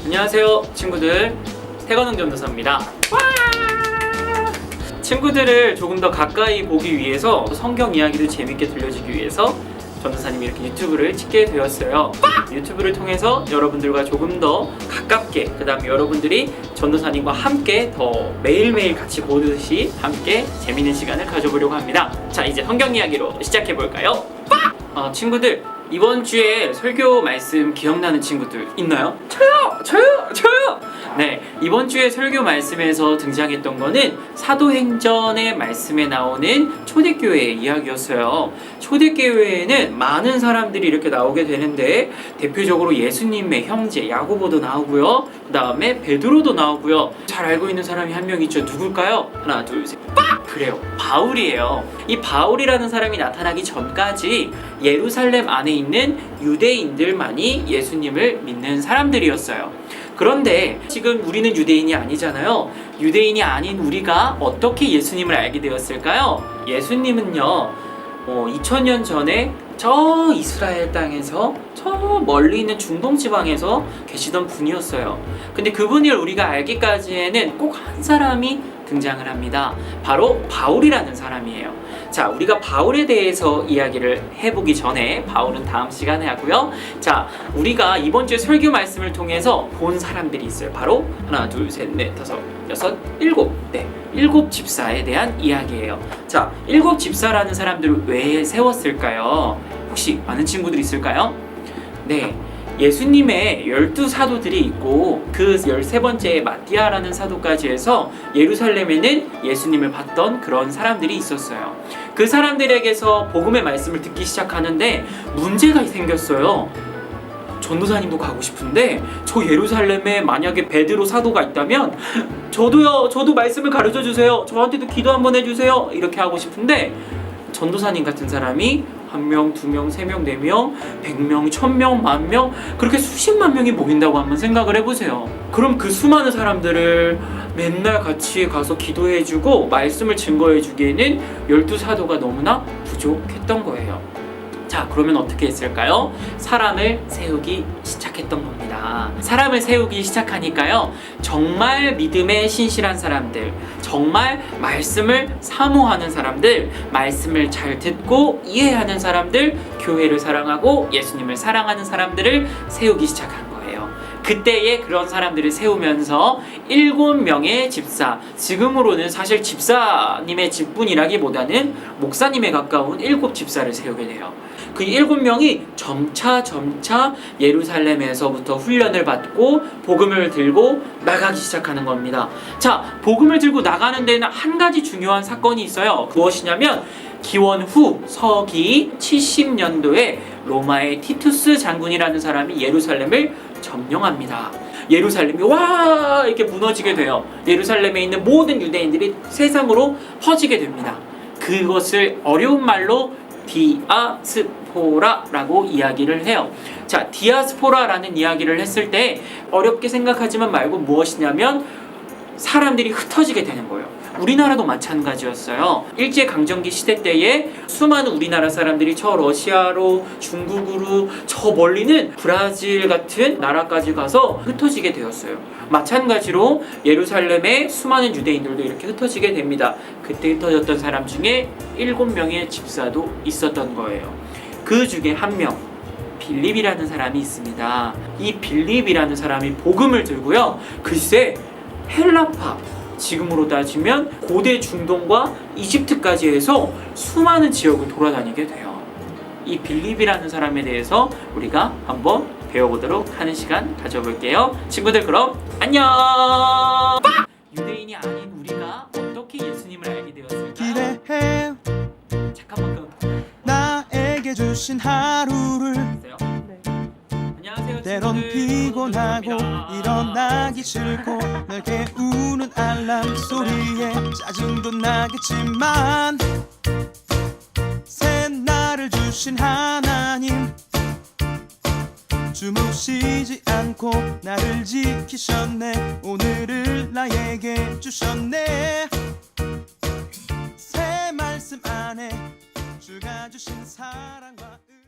안녕하세요 친구들, 태건웅 전도사입니다. 친구들을 조금 더 가까이 보기 위해서, 성경 이야기도 재밌게 들려주기 위해서 전도사님이 이렇게 유튜브를 찍게 되었어요. 유튜브를 통해서 여러분들과 조금 더 가깝게, 그 다음에 여러분들이 전도사님과 함께 더 매일매일 같이 보듯이 함께 재밌는 시간을 가져보려고 합니다. 자, 이제 성경 이야기로 시작해볼까요? 친구들, 이번 주에 설교 말씀 기억나는 친구들 있나요? 저요! 네, 이번 주에 설교 말씀에서 등장했던 거는 사도행전의 말씀에 나오는 초대교회의 이야기였어요. 초대교회에는 많은 사람들이 이렇게 나오게 되는데, 대표적으로 예수님의 형제 야고보도 나오고요, 그 다음에 베드로도 나오고요. 잘 알고 있는 사람이 한 명 있죠. 누굴까요? 하나, 둘, 셋. 그래요, 바울이에요. 이 바울이라는 사람이 나타나기 전까지 예루살렘 안에 있는 유대인들만이 예수님을 믿는 사람들이었어요. 그런데 지금 우리는 유대인이 아니잖아요. 유대인이 아닌 우리가 어떻게 예수님을 알게 되었을까요? 예수님은요, 2000년 전에 저 이스라엘 땅에서 저 멀리 있는 중동 지방에서 계시던 분이었어요. 근데 그분을 우리가 알기까지에는 꼭 한 사람이 등장을 합니다. 바로 바울이라는 사람이에요. 자, 우리가 바울에 대해서 이야기를 해보기 전에, 바울은 다음 시간에 하고요. 자, 우리가 이번 주에 설교 말씀을 통해서 본 사람들이 있어요. 바로 하나, 둘, 셋, 넷, 다섯, 여섯, 일곱. 네, 일곱 집사에 대한 이야기예요. 자, 일곱 집사라는 사람들을 왜 세웠을까요? 혹시 아는 친구들 있을까요? 네, 예수님의 12사도들이 있고 그 13번째 마띠아라는 사도까지 해서 예루살렘에는 예수님을 봤던 그런 사람들이 있었어요. 그 사람들에게서 복음의 말씀을 듣기 시작하는데 문제가 생겼어요. 전도사님도 가고 싶은데 저 예루살렘에 만약에 베드로 사도가 있다면 저도 말씀을 가르쳐 주세요. 저한테도 기도 한번 해주세요. 이렇게 하고 싶은데, 전도사님 같은 사람이 1명, 2명, 3명, 4명, 100명, 1000명, 10,000명, 그렇게 수십만 명이 모인다고 한번 생각을 해보세요. 그럼 그 수많은 사람들을 맨날 같이 가서 기도해주고 말씀을 증거해주기에는 12사도가 너무나 부족했던 거예요. 자, 그러면 어떻게 했을까요? 사람을 세우기 시작했던 겁니다. 사람을 세우기 시작하니까요, 정말 믿음에 신실한 사람들, 정말 말씀을 사모하는 사람들, 말씀을 잘 듣고 이해하는 사람들, 교회를 사랑하고 예수님을 사랑하는 사람들을 세우기 시작한 거예요. 그때에 그런 사람들을 세우면서 7명의 집사, 지금으로는 사실 집사님의 직분이라기보다는 목사님에 가까운 7 집사를 세우게 돼요. 그 7명이 점차 예루살렘에서부터 훈련을 받고 복음을 들고 나가기 시작하는 겁니다. 자, 복음을 들고 나가는 데는 한 가지 중요한 사건이 있어요. 무엇이냐면, 기원 후 서기 70년도에 로마의 티투스 장군이라는 사람이 예루살렘을 점령합니다. 예루살렘이 와 이렇게 무너지게 돼요. 예루살렘에 있는 모든 유대인들이 세상으로 퍼지게 됩니다. 그것을 어려운 말로 디아스포라라고 이야기를 해요. 자, 디아스포라라는 이야기를 했을 때 어렵게 생각하지만 말고 무엇이냐면, 사람들이 흩어지게 되는 거예요. 우리나라도 마찬가지였어요. 일제강점기 시대 때에 수많은 우리나라 사람들이 저 러시아로, 중국으로, 저 멀리는 브라질 같은 나라까지 가서 흩어지게 되었어요. 마찬가지로 예루살렘의 수많은 유대인들도 이렇게 흩어지게 됩니다. 그때 흩어졌던 사람 중에 7명의 집사도 있었던 거예요. 그 중에 한 명, 빌립이라는 사람이 있습니다. 이 빌립이라는 사람이 복음을 들고요, 글쎄 헬라파, 지금으로 따지면 고대 중동과 이집트까지 해서 수많은 지역을 돌아다니게 돼요. 이 빌립이라는 사람에 대해서 우리가 한번 배워보도록 하는 시간 가져볼게요. 친구들, 그럼 안녕! 유대인이 아닌 우리가 어떻게 예수님을 알게 되었을까요? 기대해 잠깐만, 나에게 주신 하루를. 안녕하세요, 때론 친구들. 피곤하고 전도사입니다. 일어나기 싫고 날 깨우는 알람 소리에 짜증도 나겠지만, 새 날을 주신 하나님 숨을 쉬지 않고 나를 지키셨네. 오늘을 나에게 주셨네. 새 말씀 안에 주가 주신 사랑과